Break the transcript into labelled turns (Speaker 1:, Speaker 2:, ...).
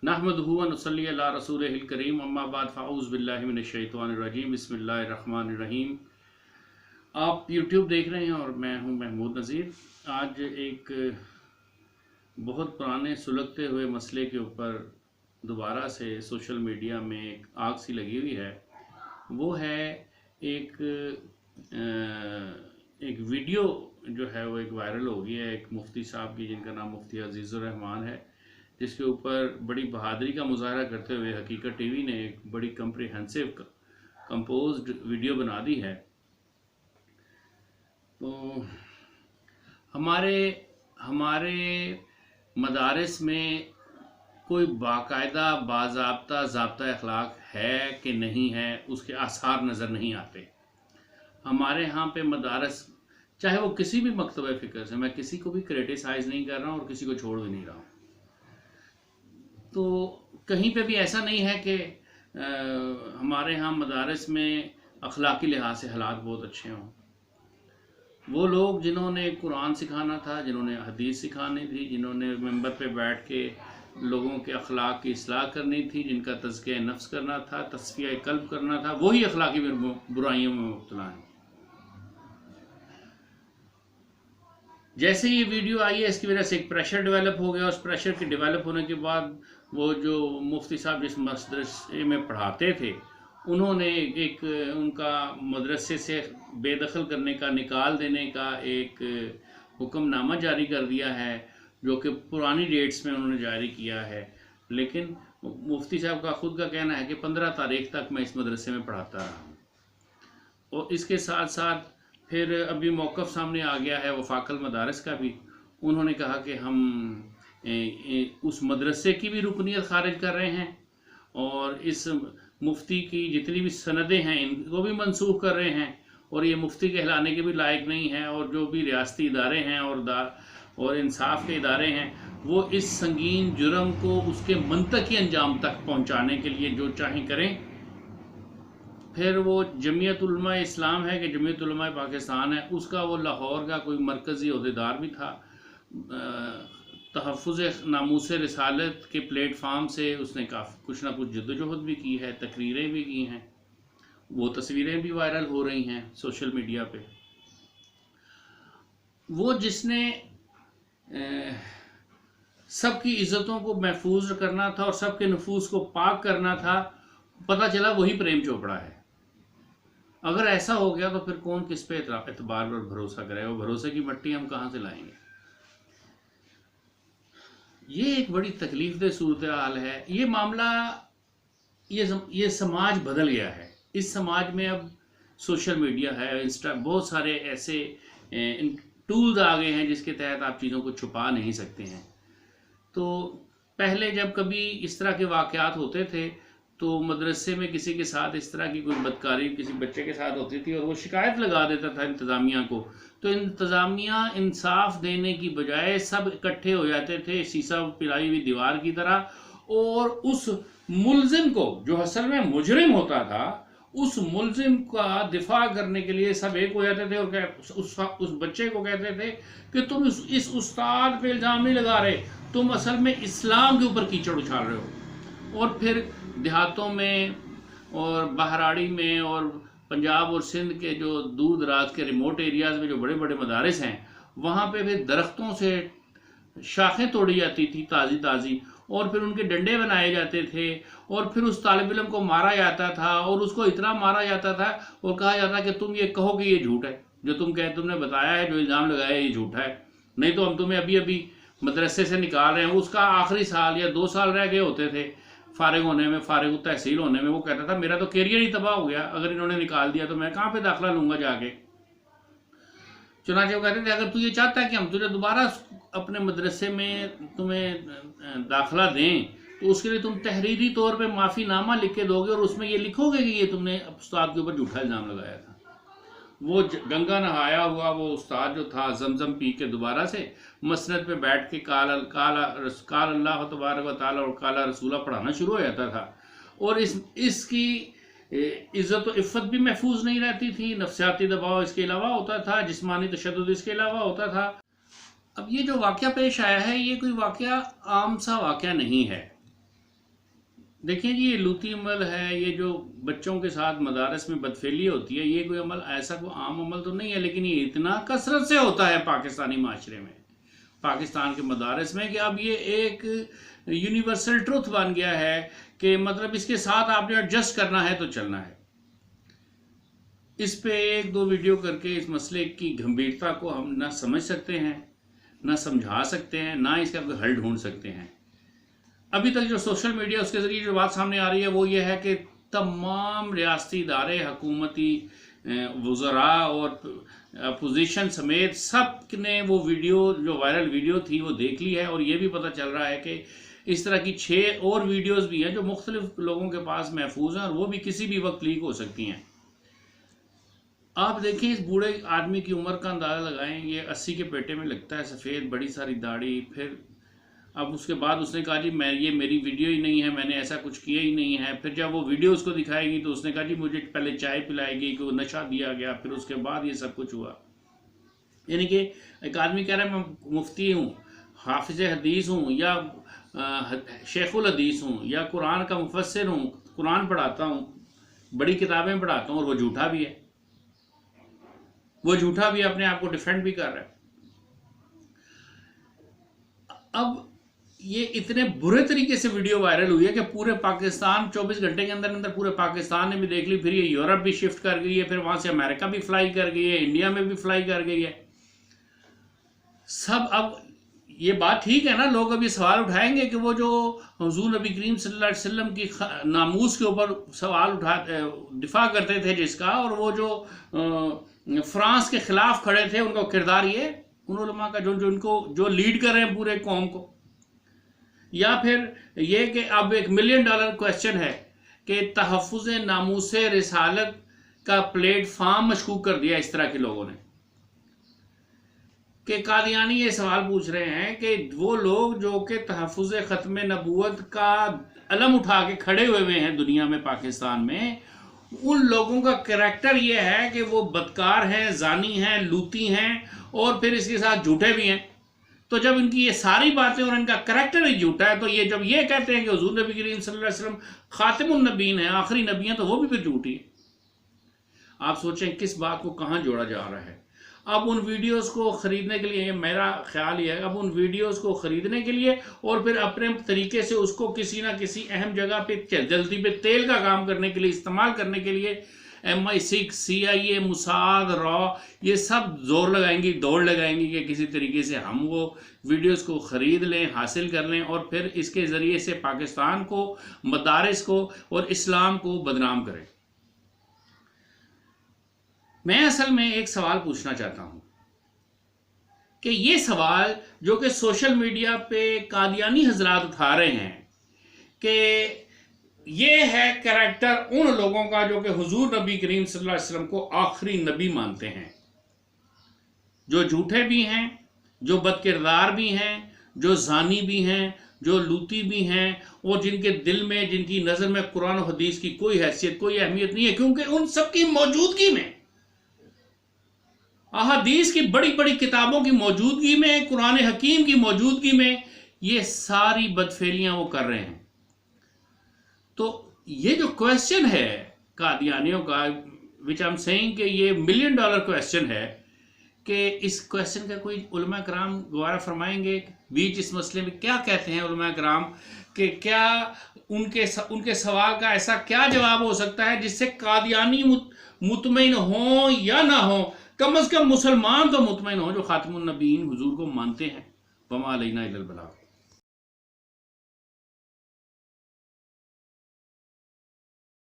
Speaker 1: नहमदुहु व नुसल्ली अला रसूलिहिल करीम अम्मा बाद फ़अऊज़ु बिल्लाहि मिनश शैतानिर रजीम बिस्मिल्लाहिर रहमानिर रहीम। आप YouTube देख रहे हैं और मैं हूं महमूद नज़ीर। आज एक बहुत पुराने सुलगते हुए मसले के ऊपर दोबारा से सोशल मीडिया में एक आग सी लगी हुई है। वो है एक एक वीडियो जो है वो एक वायरल हो गई है एक मुफ्ती साहब की, जिनका नाम मुफ्ती अजीज़ुर रहमान है, जिसके ऊपर बड़ी बहादुरी का मुजाहरा करते हुए हकीकत टीवी ने एक बड़ी कम्प्रिहेंसिव कंपोज्ड वीडियो बना दी है। तो हमारे हमारे मदारिस में कोई बाकायदा बाज़ाब्ता ज़ाब्ता अखलाक है कि नहीं है, उसके आसार नज़र नहीं आते। हमारे यहाँ पे मदारिस, चाहे वो किसी भी मकतबे फ़िक्र से, मैं किसी को भी क्रिटिसाइज़ नहीं कर रहा हूँ और किसी को छोड़ भी नहीं रहा हूँ, तो कहीं पे भी ऐसा नहीं है कि हमारे यहाँ मदारिस में अखलाकी लिहाज से हालात बहुत अच्छे हों। वो लोग जिन्होंने कुरान सिखाना था, जिन्होंने हदीस सिखानी थी, जिन्होंने मिंबर पे बैठ के लोगों के अखलाक की इस्लाह करनी थी, जिनका तज़किया नफ्स करना था, तस्फिया कल्ब करना था, वही अखलाकी बुराइयों में मुब्तला हैं। जैसे ये वीडियो आई है, इसकी वजह से एक प्रेशर डेवलप हो गया। उस प्रेशर के डेवलप होने के बाद वो जो मुफ्ती साहब जिस मदरसे में पढ़ाते थे, उन्होंने एक उनका मदरसे से बेदखल करने का, निकाल देने का एक हुक्मनामा जारी कर दिया है, जो कि पुरानी डेट्स में उन्होंने जारी किया है। लेकिन मुफ्ती साहब का खुद का कहना है कि 15 तारीख तक मैं इस मदरसे में पढ़ाता रहा हूँ। और इसके साथ साथ फिर अभी मौक़िफ़ सामने आ गया है वफ़ाक़ुल मदारिस का भी। उन्होंने कहा कि हम उस मदरसे की भी रुकनियत ख़ारिज कर रहे हैं और इस मुफ्ती की जितनी भी सनदें हैं इनको भी मनसूख कर रहे हैं, और ये मुफ्ती कहलाने के भी लायक नहीं है। और जो भी रियासती इदारे हैं और इंसाफ के इदारे हैं, वो इस संगीन जुर्म को उसके मंतकी अंजाम तक पहुँचाने के लिए जो चाहें करें। फिर वो जमीयत उलमा इस्लाम है कि जमीयत उलमा पाकिस्तान है, उसका वो लाहौर का कोई मरकज़ी अहदेदार भी था। तहफ़्फ़ुज़ नामूस रिसालत के प्लेटफार्म से उसने काफ़ी कुछ ना कुछ जद्दोजहद भी की है, तकरीरें भी की हैं, वो तस्वीरें भी वायरल हो रही हैं सोशल मीडिया पे। वो जिसने सबकी इज़्ज़तों को महफूज करना था और सबके नफूस को पाक करना था, पता चला वही प्रेम चोपड़ा है। अगर ऐसा हो गया तो फिर कौन किस पे एतबार और भरोसा करे, और भरोसे की मट्टी हम कहाँ से लाएंगे। ये एक बड़ी तकलीफ दे सूरत हाल है। ये मामला, ये समाज बदल गया है। इस समाज में अब सोशल मीडिया है, इंस्टा, बहुत सारे ऐसे टूल्स आ गए हैं जिसके तहत आप चीज़ों को छुपा नहीं सकते हैं। तो पहले जब कभी इस तरह के वाक़यात होते थे तो मदरसे में किसी के साथ इस तरह की कोई बदकारी किसी बच्चे के साथ होती थी और वो शिकायत लगा देता था इंतज़ामिया को, तो इंतज़ामिया इंसाफ देने की बजाय सब इकट्ठे हो जाते थे शीशा पिलाई हुई दीवार की तरह, और उस मुलजिम को, जो असल में मुजरिम होता था, उस मुलजिम का दिफा करने के लिए सब एक हो जाते थे और उस बच्चे को कहते थे कि तुम इस उस्ताद पे इल्ज़ाम नहीं लगा रहे, तुम असल में इस्लाम के ऊपर कीचड़ उछाल रहे हो। और फिर देहातों में और बहराड़ी में और पंजाब और सिंध के जो दूर दराज के रिमोट एरियाज़ में जो बड़े बड़े मदारिस हैं, वहाँ पे फिर दरख्तों से शाखें तोड़ी जाती थी ताज़ी ताज़ी, और फिर उनके डंडे बनाए जाते थे, और फिर उस तालिब इल्म को मारा जाता था, और उसको इतना मारा जाता था और कहा जाता कि तुम ये कहो कि ये झूठ है, जो तुमने बताया है, जो इल्ज़ाम लगाया है, ये झूठा है, नहीं तो हम तुम्हें अभी अभी मदरसे से निकाल रहे हैं। उसका आखिरी साल या 2 साल रह गए होते थे फारिग होने में, फारिग तहसील होने में। वो कहता था मेरा तो कैरियर ही तबाह हो गया, अगर इन्होंने निकाल दिया तो मैं कहाँ पे दाखिला लूँगा जाके। चुनांचे वो कहते थे अगर तू ये चाहता है कि हम तुझे दोबारा अपने मदरसे में तुम्हें दाखिला दें, तो उसके लिए तुम तहरीरी तौर पे माफ़ीनामा लिख के दोगे और उसमें ये लिखोगे कि ये तुमने उस्ताद के ऊपर झूठा इल्ज़ाम लगाया था। वो गंगा नहाया हुआ वो उस्ताद जो था, जमजम पी के दोबारा से मसनद पे बैठ के काल अल्लाह तबारक व तआला और काला रसूला पढ़ाना शुरू हो जाता था, और इसकी इज़्ज़त व इफ़्फ़त भी महफूज नहीं रहती थी। नफ्सियाती दबाव इसके अलावा होता था, जिस्मानी तशद्दुद इसके अलावा होता था। अब ये जो वाक़या पेश आया है, ये कोई वाक़या आम सा वाक़या नहीं है। دیکھیں جی، یہ لوتی عمل ہے، یہ جو بچوں کے ساتھ مدارس میں بدفعلی ہوتی ہے، یہ کوئی عمل ایسا کوئی عام عمل تو نہیں ہے، لیکن یہ اتنا کثرت سے ہوتا ہے پاکستانی معاشرے میں، پاکستان کے مدارس میں، کہ اب یہ ایک یونیورسل ٹروتھ بن گیا ہے کہ مطلب اس کے ساتھ آپ نے ایڈجسٹ کرنا ہے تو چلنا ہے۔ اس پہ ایک دو ویڈیو کر کے اس مسئلے کی گھمبیرتا کو ہم نہ سمجھ سکتے ہیں، نہ سمجھا سکتے ہیں، نہ اس کا کوئی حل ڈھونڈ سکتے ہیں۔ ابھی تک جو سوشل میڈیا اس کے ذریعے جو بات سامنے آ رہی ہے وہ یہ ہے کہ تمام ریاستی ادارے، حکومتی وزراء اور اپوزیشن سمیت سب نے وہ ویڈیو جو وائرل ویڈیو تھی وہ دیکھ لی ہے، اور یہ بھی پتہ چل رہا ہے کہ اس طرح کی 6 اور ویڈیوز بھی ہیں جو مختلف لوگوں کے پاس محفوظ ہیں، اور وہ بھی کسی بھی وقت لیک ہو سکتی ہیں۔ آپ دیکھیں اس بوڑھے آدمی کی عمر کا اندازہ لگائیں، یہ 80 کے پیٹے میں لگتا ہے، سفید بڑی ساری داڑھی، پھر اب اس کے بعد اس نے کہا جی یہ میری ویڈیو ہی نہیں ہے، میں نے ایسا کچھ کیا ہی نہیں ہے۔ پھر جب وہ ویڈیو اس کو دکھائے گی تو اس نے کہا جی مجھے پہلے چائے پلائے گی، کوئی نشہ دیا گیا، پھر اس کے بعد یہ سب کچھ ہوا۔ یعنی کہ ایک آدمی کہہ رہا ہے میں مفتی ہوں، حافظ حدیث ہوں، یا شیخ الحدیث ہوں، یا قرآن کا مفسر ہوں، قرآن پڑھاتا ہوں، بڑی کتابیں پڑھاتا ہوں، اور وہ جھوٹا بھی ہے، وہ جھوٹا بھی اپنے آپ کو ڈیفینڈ بھی کر رہا ہے۔ اب یہ اتنے برے طریقے سے ویڈیو وائرل ہوئی ہے کہ پورے پاکستان 24 گھنٹے کے اندر اندر پورے پاکستان نے بھی دیکھ لی، پھر یہ یورپ بھی شفٹ کر گئی ہے، پھر وہاں سے امریکہ بھی فلائی کر گئی ہے، انڈیا میں بھی فلائی کر گئی ہے سب۔ اب یہ بات ٹھیک ہے نا، لوگ اب یہ سوال اٹھائیں گے کہ وہ جو حضور نبی کریم صلی اللہ علیہ وسلم کی ناموس کے اوپر سوال دفاع کرتے تھے جس کا، اور وہ جو فرانس کے خلاف کھڑے تھے، ان کا کردار یہ ان علماء کا جو ان کو جو لیڈ کر رہے ہیں پورے قوم کو، یا پھر یہ کہ اب ایک $1 ملین کویسچن ہے کہ تحفظ ناموس رسالت کا پلیٹ فارم مشکوک کر دیا اس طرح کے لوگوں نے، کہ قادیانی یہ سوال پوچھ رہے ہیں کہ وہ لوگ جو کہ تحفظ ختم نبوت کا علم اٹھا کے کھڑے ہوئے ہیں دنیا میں، پاکستان میں، ان لوگوں کا کریکٹر یہ ہے کہ وہ بدکار ہیں، زانی ہیں، لوتی ہیں، اور پھر اس کے ساتھ جھوٹے بھی ہیں۔ تو جب ان کی یہ ساری باتیں اور ان کا کریکٹر ہی جھوٹا ہے، تو یہ جب یہ کہتے ہیں کہ حضور نبی کریم صلی اللہ علیہ وسلم خاتم النبیین ہیں، آخری نبی ہیں، تو وہ بھی پھر جھوٹی ہے۔ آپ سوچیں کس بات کو کہاں جوڑا جا رہا ہے۔ اب ان ویڈیوز کو خریدنے کے لیے، میرا خیال یہ ہے، اب ان ویڈیوز کو خریدنے کے لیے اور پھر اپنے طریقے سے اس کو کسی نہ کسی اہم جگہ پہ جلدی پہ تیل کا کام کرنے کے لیے استعمال کرنے کے لیے MI6 CIA موساد را یہ سب زور لگائیں گی، دوڑ لگائیں گی کہ کسی طریقے سے ہم وہ ویڈیوز کو خرید لیں، حاصل کر لیں، اور پھر اس کے ذریعے سے پاکستان کو، مدارس کو اور اسلام کو بدنام کریں۔ میں اصل میں ایک سوال پوچھنا چاہتا ہوں کہ یہ سوال جو کہ سوشل میڈیا پہ قادیانی حضرات اٹھا رہے ہیں کہ یہ ہے کریکٹر ان لوگوں کا جو کہ حضور نبی کریم صلی اللہ علیہ وسلم کو آخری نبی مانتے ہیں، جو جھوٹے بھی ہیں، جو بد کردار بھی ہیں، جو زانی بھی ہیں، جو لوتی بھی ہیں، اور جن کے دل میں، جن کی نظر میں قرآن و حدیث کی کوئی حیثیت، کوئی اہمیت نہیں ہے، کیونکہ ان سب کی موجودگی میں، احادیث کی بڑی بڑی کتابوں کی موجودگی میں، قرآن حکیم کی موجودگی میں یہ ساری بدفعلیاں وہ کر رہے ہیں۔ تو یہ جو کویسچن ہے قادیانیوں کا، which I'm saying کہ یہ $1 ملین کویسچن ہے، کہ اس کویسچن کا کوئی علماء کرام گوارہ فرمائیں گے بیچ اس مسئلے میں کیا کہتے ہیں علماء کرام، کہ کیا ان کے سوال کا ایسا کیا جواب ہو سکتا ہے جس سے قادیانی مطمئن ہوں یا نہ ہوں، کم از کم مسلمان تو مطمئن ہوں جو خاتم النبیین حضور کو مانتے ہیں۔ وما علینا الا البلاغ۔